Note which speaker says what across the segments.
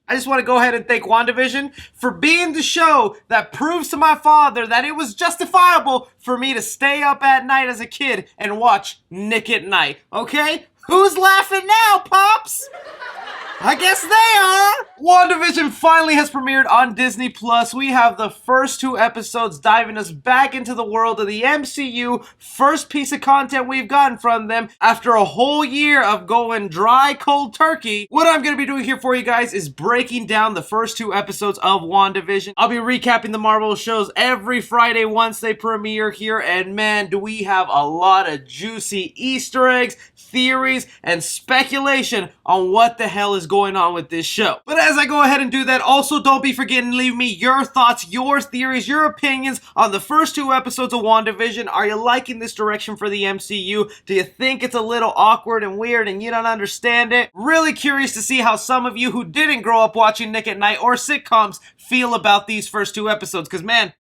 Speaker 1: I just want to go ahead and thank WandaVision for being the show that proves to my father that it was justifiable for me to stay up at night as a kid and watch Nick at Night. Okay? Who's laughing now, Pops? I guess they are! WandaVision finally has premiered on Disney+. We have the first 2 episodes diving us back into the world of the MCU. First piece of content we've gotten from them after a whole year of going dry, cold turkey. What I'm going to be doing here for you guys is breaking down the first 2 episodes of WandaVision. I'll be recapping the Marvel shows every Friday once they premiere here. And man, do we have a lot of juicy Easter eggs, theories, and speculation on what the hell is going on with this show. But as I go ahead and do that, also don't be forgetting to leave me your thoughts, your theories, your opinions on the first 2 episodes of WandaVision. Are you liking this direction for the MCU? Do you think it's a little awkward and weird and you don't understand it? Really curious to see how some of you who didn't grow up watching Nick at Night or sitcoms feel about these first 2 episodes, because man,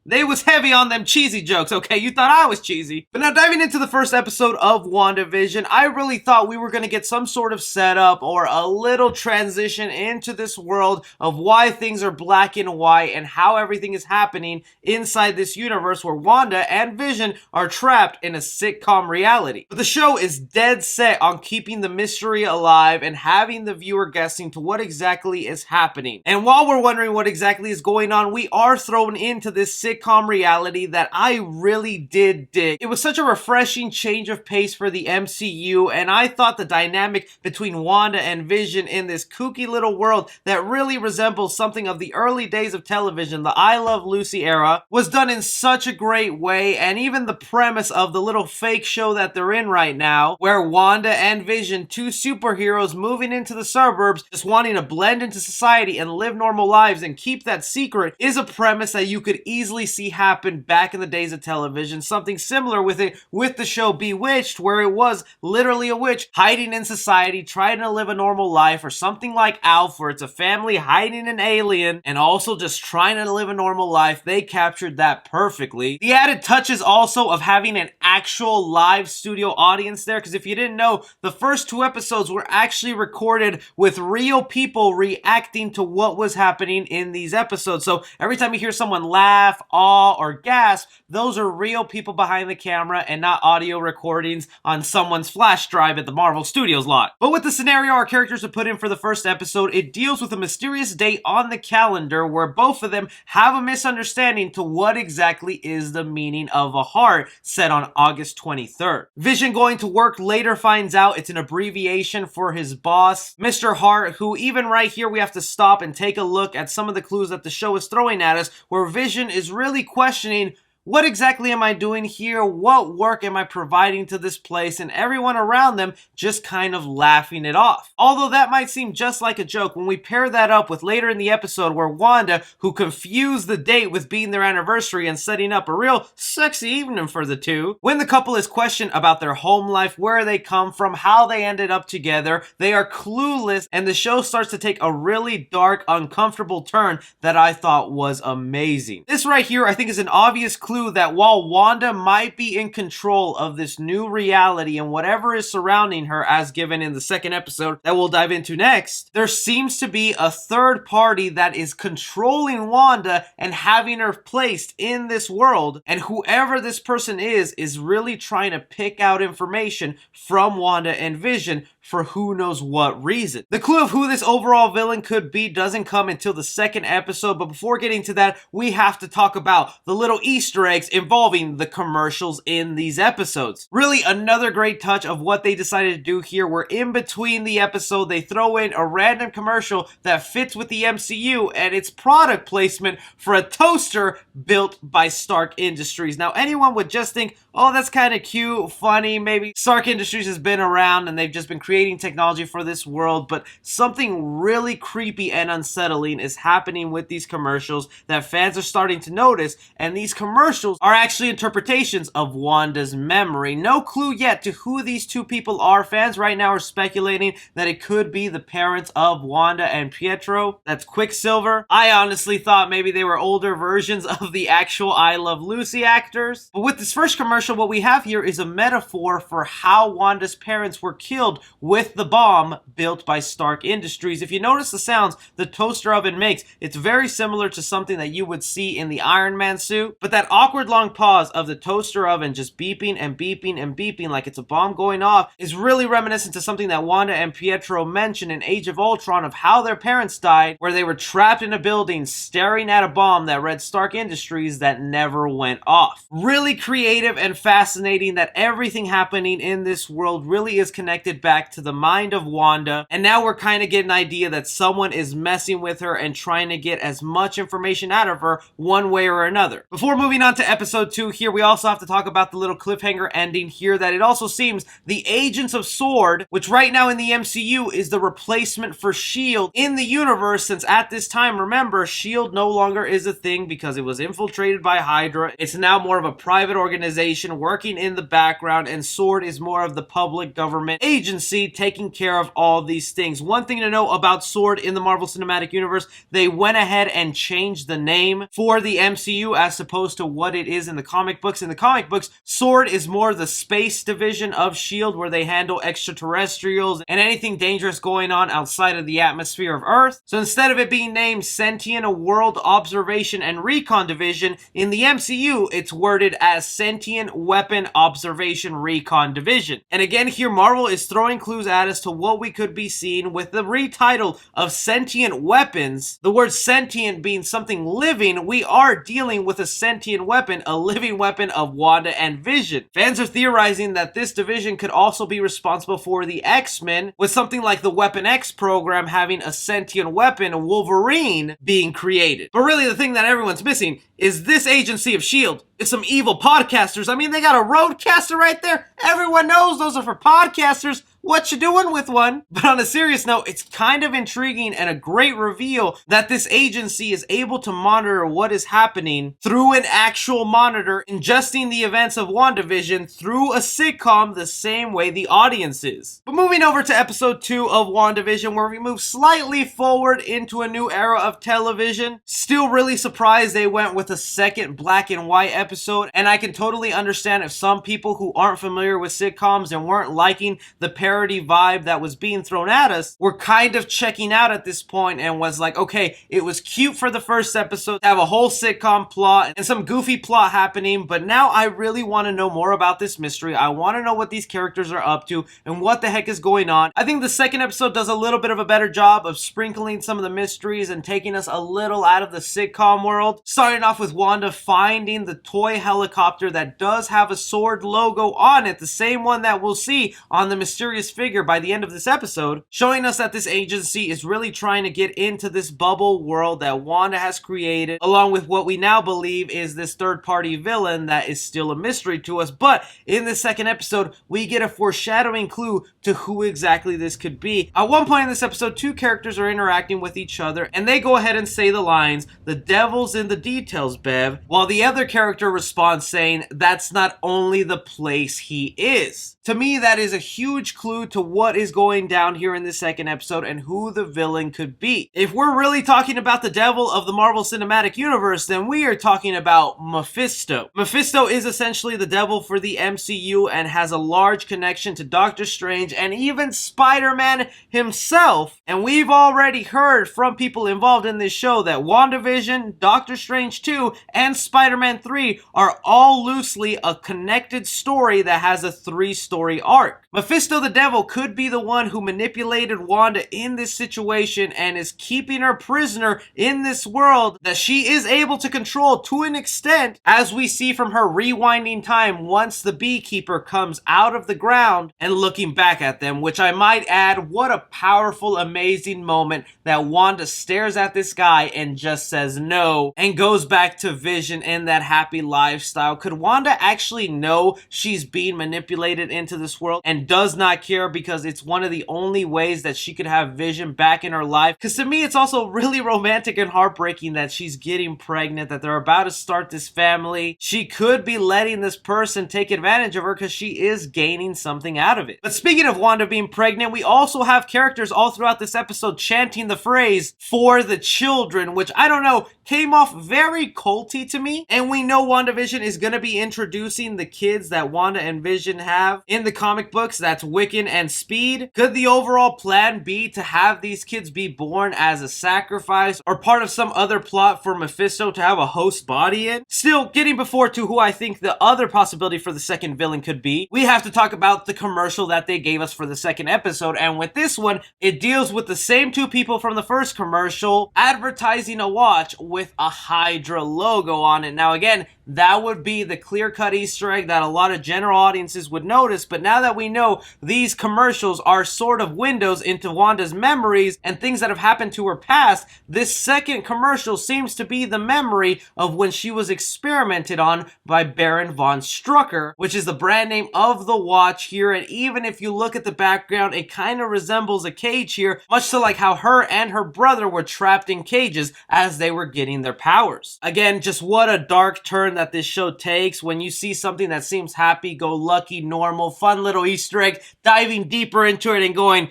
Speaker 1: they was heavy on them cheesy jokes, okay? You thought I was cheesy. But now diving into the first episode of WandaVision, I really thought we were going to get some sort of setup or a little transition into this world of why things are black and white and how everything is happening inside this universe where Wanda and Vision are trapped in a sitcom reality. But the show is dead set on keeping the mystery alive and having the viewer guessing to what exactly is happening. And while we're wondering what exactly is going on, we are thrown into this sitcom reality that I really did dig. It was such a refreshing change of pace for the MCU, and I thought the dynamic between Wanda and Vision in this kooky little world that really resembles something of the early days of television, the I Love Lucy era, was done in such a great way. And even the premise of the little fake show that they're in right now, where Wanda and Vision, 2 superheroes moving into the suburbs, just wanting to blend into society and live normal lives and keep that secret, is a premise that you could easily see happen back in the days of television. Something similar with it with the show Bewitched, where it was literally a witch hiding in society trying to live a normal life, or something like Alf, where it's a family hiding an alien and also just trying to live a normal life. They captured that perfectly. The added touches also of having an actual live studio audience there, because if you didn't know, the first 2 episodes were actually recorded with real people reacting to what was happening in these episodes. So every time you hear someone laugh, awe, or gasp, those are real people behind the camera and not audio recordings on someone's flash drive at the Marvel Studios lot. But with the scenario our characters are put in for the first episode, it deals with a mysterious date on the calendar where both of them have a misunderstanding to what exactly is the meaning of a heart set on August 23rd. Vision, going to work later, finds out it's an abbreviation for his boss, Mr. Hart, who even right here we have to stop and take a look at some of the clues that the show is throwing at us, where Vision is really questioning, what exactly am I doing here? What work am I providing to this place? And everyone around them just kind of laughing it off. Although that might seem just like a joke, when we pair that up with later in the episode where Wanda, who confused the date with being their anniversary and setting up a real sexy evening for the two, when the couple is questioned about their home life, where they come from, how they ended up together, they are clueless, and the show starts to take a really dark, uncomfortable turn that I thought was amazing. This right here, I think, is an obvious clue that while Wanda might be in control of this new reality and whatever is surrounding her, as given in the second episode that we'll dive into next, there seems to be a third party that is controlling Wanda and having her placed in this world, and whoever this person is really trying to pick out information from Wanda and Vision for who knows what reason. The clue of who this overall villain could be doesn't come until the second episode, but before getting to that, we have to talk about the little Easter eggs involving the commercials in these episodes. Really another great touch of what they decided to do here, where in between the episode they throw in a random commercial that fits with the MCU, and it's product placement for a toaster built by Stark Industries. Now anyone would just think, oh, that's kind of cute, funny, maybe Stark Industries has been around and they've just been creating technology for this world, but something really creepy and unsettling is happening with these commercials that fans are starting to notice, and these commercials are actually interpretations of Wanda's memory. No clue yet to who these 2 people are. Fans right now are speculating that it could be the parents of Wanda and Pietro. That's Quicksilver. I honestly thought maybe they were older versions of the actual I Love Lucy actors. But with this first commercial, what we have here is a metaphor for how Wanda's parents were killed with the bomb built by Stark Industries. If you notice the sounds the toaster oven makes, it's very similar to something that you would see in the Iron Man suit, but that awkward long pause of the toaster oven just beeping and beeping and beeping like it's a bomb going off is really reminiscent to something that Wanda and Pietro mentioned in Age of Ultron of how their parents died, where they were trapped in a building staring at a bomb that read Stark Industries that never went off. Really creative and fascinating that everything happening in this world really is connected back to the mind of Wanda, and now we're kind of getting an idea that someone is messing with her and trying to get as much information out of her one way or another. Before moving on to episode 2 here, we also have to talk about the little cliffhanger ending here that it also seems the agents of S.W.O.R.D., which right now in the MCU is the replacement for S.H.I.E.L.D. in the universe, since at this time, remember, S.H.I.E.L.D. no longer is a thing because it was infiltrated by Hydra. It's now more of a private organization working in the background, and S.W.O.R.D. is more of the public government agency taking care of all these things. One thing to know about S.W.O.R.D. in the Marvel Cinematic Universe, they went ahead and changed the name for the MCU as opposed to what it is in the comic books. In the comic books, S.W.O.R.D. is more the space division of S.H.I.E.L.D., where they handle extraterrestrials and anything dangerous going on outside of the atmosphere of Earth. So instead of it being named Sentient World Observation and Recon Division, in the MCU, it's worded as Sentient Weapon Observation Recon Division. And again, here Marvel is throwing clues at us to what we could be seeing with the retitle of Sentient Weapons. The word sentient being something living, we are dealing with a sentient weapon, a living weapon of Wanda and Vision. Fans are theorizing that this division could also be responsible for the X-Men, with something like the Weapon X program having a sentient weapon, Wolverine, being created. But really the thing that everyone's missing is this agency of S.H.I.E.L.D. is some evil podcasters. I mean, they got a roadcaster right there. Everyone knows those are for podcasters. What you doing with one? But on a serious note, it's kind of intriguing and a great reveal that this agency is able to monitor what is happening through an actual monitor, ingesting the events of WandaVision through a sitcom the same way the audience is. But moving over to episode 2 of WandaVision, where we move slightly forward into a new era of television. Still really surprised they went with a second black and white episode, and I can totally understand if some people who aren't familiar with sitcoms and weren't liking the parody vibe that was being thrown at us were kind of checking out at this point and was like, okay, it was cute for the first episode to have a whole sitcom plot and some goofy plot happening, but now I really want to know more about this mystery. I want to know what these characters are up to and what the heck is going on. I think the second episode does a little bit of a better job of sprinkling some of the mysteries and taking us a little out of the sitcom world. Starting off with Wanda finding the toy helicopter that does have a S.W.O.R.D. logo on it, the same one that we'll see on the mysterious figure by the end of this episode, showing us that this agency is really trying to get into this bubble world that Wanda has created, along with what we now believe is this third-party villain that is still a mystery to us. But in the second episode, we get a foreshadowing clue to who exactly this could be. At one point in this episode, two characters are interacting with each other, and they go ahead and say the lines, "The devil's in the details, Bev," while the other character responds saying, "That's not only the place he is." To me, that is a huge clue to what is going down here in the second episode and who the villain could be. If we're really talking about the devil of the Marvel Cinematic Universe, then we are talking about Mephisto. Mephisto is essentially the devil for the MCU and has a large connection to Doctor Strange and even Spider-Man himself. And we've already heard from people involved in this show that WandaVision, Doctor Strange 2, and Spider-Man 3 are all loosely a connected story that has a three-story arc. Mephisto the devil could be the one who manipulated Wanda in this situation and is keeping her prisoner in this world that she is able to control to an extent, as we see from her rewinding time once the beekeeper comes out of the ground and looking back at them, which I might add, what a powerful, amazing moment that Wanda stares at this guy and just says no and goes back to Vision in that happy lifestyle. Could Wanda actually know she's being manipulated into this world and does not care because it's one of the only ways that she could have Vision back in her life? Because to me, it's also really romantic and heartbreaking that she's getting pregnant, that they're about to start this family. She could be letting this person take advantage of her because she is gaining something out of it. But speaking of Wanda being pregnant, we also have characters all throughout this episode chanting the phrase, "for the children," which I don't know, came off very culty to me. And we know WandaVision is going to be introducing the kids that Wanda and Vision have in the comic books. That's Wiccan and Speed. Could the overall plan be to have these kids be born as a sacrifice or part of some other plot for Mephisto to have a host body in? Still, getting before to who I think the other possibility for the second villain could be, we have to talk about the commercial that they gave us for the second episode. And with this one, it deals with the same two people from the first commercial advertising a watch with a Hydra logo on it. Now again, that would be the clear-cut Easter egg that a lot of general audiences would notice, but now that we know these commercials are sort of windows into Wanda's memories and things that have happened to her past, this second commercial seems to be the memory of when she was experimented on by Baron von Strucker, which is the brand name of the watch here. And even if you look at the background, it kind of resembles a cage here, much to like how her and her brother were trapped in cages as they were getting their powers. Again, just what a dark turn that this show takes when you see something that seems happy-go-lucky, normal, fun little Easter egg, diving deeper into it and going,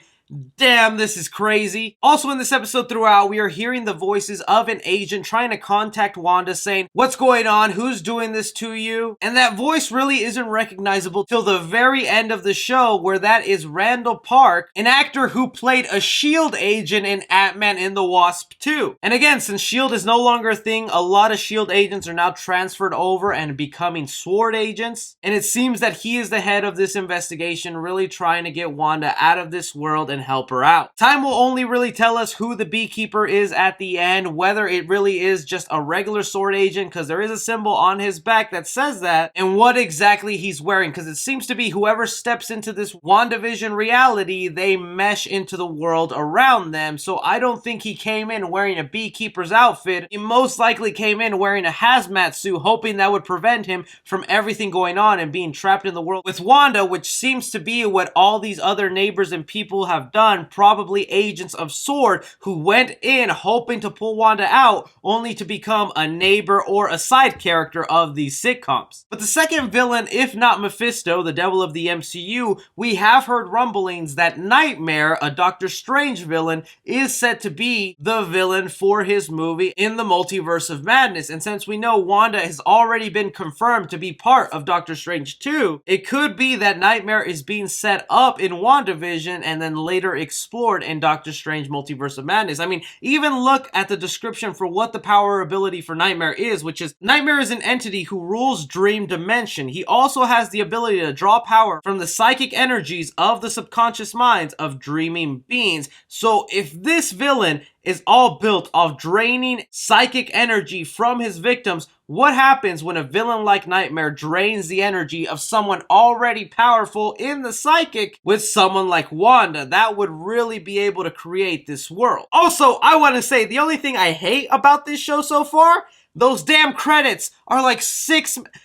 Speaker 1: damn, this is crazy. Also in this episode throughout, we are hearing the voices of an agent trying to contact Wanda saying, what's going on? Who's doing this to you? And that voice really isn't recognizable till the very end of the show, where that is Randall Park, an actor who played a S.H.I.E.L.D. agent in Ant-Man and the Wasp 2. And again, since S.H.I.E.L.D. is no longer a thing, a lot of S.H.I.E.L.D. agents are now transferred over and becoming SWORD agents. And it seems that he is the head of this investigation, really trying to get Wanda out of this world and help her out. Time will only really tell us who the beekeeper is at the end, whether it really is just a regular SWORD agent, because there is a symbol on his back that says that, and what exactly he's wearing, because it seems to be whoever steps into this WandaVision reality, they mesh into the world around them. So I don't think he came in wearing a beekeeper's outfit. He most likely came in wearing a hazmat suit, hoping that would prevent him from everything going on and being trapped in the world with Wanda, which seems to be what all these other neighbors and people have done, probably agents of SWORD who went in hoping to pull Wanda out, only to become a neighbor or a side character of these sitcoms. But the second villain, if not Mephisto, the devil of the MCU, we have heard rumblings that Nightmare, a Doctor Strange villain, is set to be the villain for his movie in the Multiverse of Madness. And since we know Wanda has already been confirmed to be part of Doctor Strange 2, it could be that Nightmare is being set up in WandaVision and then later explored in Doctor Strange Multiverse of Madness. I mean, even look at the description for what the power ability for Nightmare is, which is Nightmare is an entity who rules Dream Dimension. He also has the ability to draw power from the psychic energies of the subconscious minds of dreaming beings. So if this villain is all built off draining psychic energy from his victims, what happens when a villain like Nightmare drains the energy of someone already powerful in the psychic with someone like Wanda? That would really be able to create this world. Also, I want to say the only thing I hate about this show so far, those damn credits are like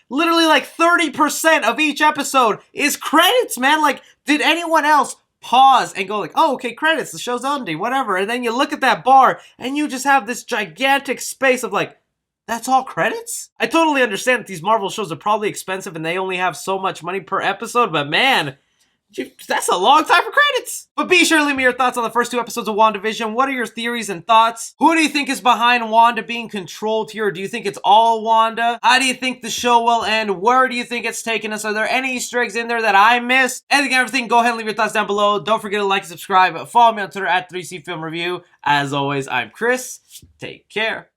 Speaker 1: literally like 30% of each episode is credits, man. Like, did anyone else pause and go like, oh, okay, credits, the show's ending, whatever. And then you look at that bar and you just have this gigantic space of like, that's all credits? I totally understand that these Marvel shows are probably expensive and they only have so much money per episode, but man, that's a long time for credits. But be sure to leave me your thoughts on the first 2 episodes of WandaVision. What are your theories and thoughts? Who do you think is behind Wanda being controlled here? Do you think it's all Wanda? How do you think the show will end? Where do you think it's taking us? Are there any Easter eggs in there that I missed? Anything and everything, go ahead and leave your thoughts down below. Don't forget to like and subscribe. Follow me on Twitter at 3C Film Review. As always, I'm Chris. Take care.